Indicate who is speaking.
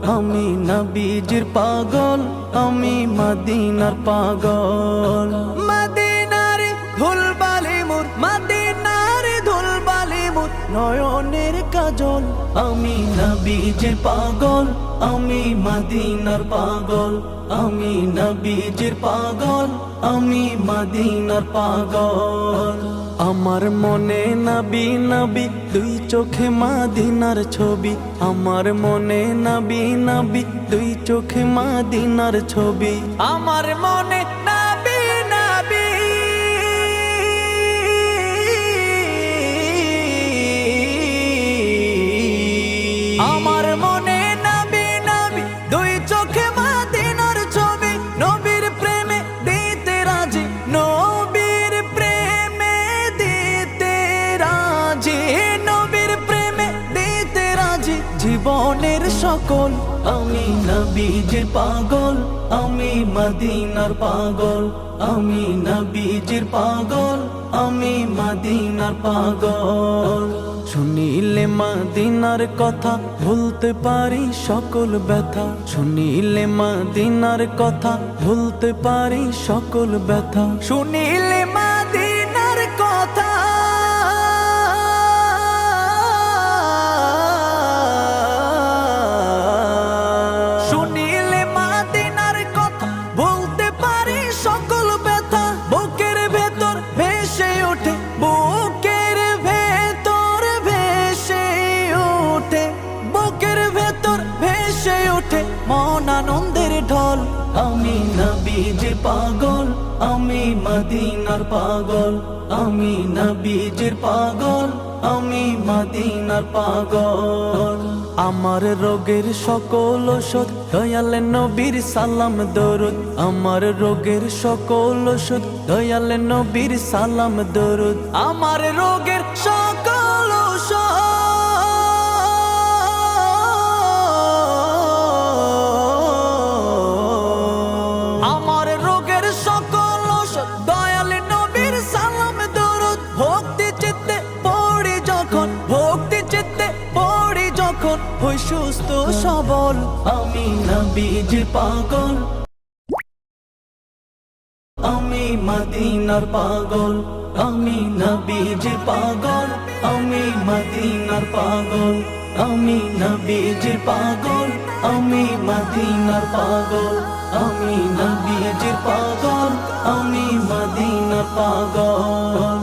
Speaker 1: আমি নবীজির পাগল, আমি মদিনার পাগল। মদিনার ধুলবালি মোর, মদিনার ধুলবালি মোর নয়নের কাজল। আমি নবীজির পাগল, আমি মদিনার পাগল। আমি নবীজির পাগল, আমি মদিনার পাগল। আমার মনে নবী নবী, দুই চোখে মদিনার ছবি। আমার মনে নবী নবী, দুই চোখে মদিনার ছবি। আমার মনে নবী নবী, আমার মনে নবী নবী, দুই চোখে মদিনার ছবি। নবীর প্রেমে দিতে রাজি, নবীর প্রেমে দিতে রাজি, নবীর প্রেমে দিতে রাজি জীবনের সকল। আমি নবীজির পাগল, আমি মদিনার পাগল। আমি নবীজির পাগল, আমি মদিনার পাগল। শুনিলে মদিনার কথা ভুলতে পারি সকল ব্যথা। শুনিলে মদিনার কথা ভুলতে পারি সকল ব্যথা। শুনিলে মদিনার কথা, শুনিলে মদিনার কথা ভুলতে পারি সকল ব্যথা। বুকের ভেতর ভেসে ওঠে, বুকের ভেতর ভেসে ওঠে, বুকের ভেতর ভেসে ওঠে মন আনন্দের ঢল। আমি নবীজির পাগল, আমি মদিনার পাগল। আমি নবীজির পাগল, আমি মদিনার পাগল। আমার রোগের সকল ওষুধ দয়াল নবীর সালাম দরুদ। আমার রোগের সকল ওষুধ দয়াল নবীর সালাম দরুদ। আমার রোগের সকল ওষুধ, আমার রোগের সকল ওষুধ দয়াল নবীর সালাম দরুদ। ভক্তি চিত্তে পড়ি যখন, ভক্তি চিত্তে পড়ি যখন হই সুস্থ সবল। আমি নবীজির পাগল, আমি মদিনার পাগল। আমি নবীজির পাগল, আমি মদিনার পাগল। আমি নবীজির পাগল, আমি মদিনার পাগল। আমি নবীজির পাগল, আমি মদিনার পাগল।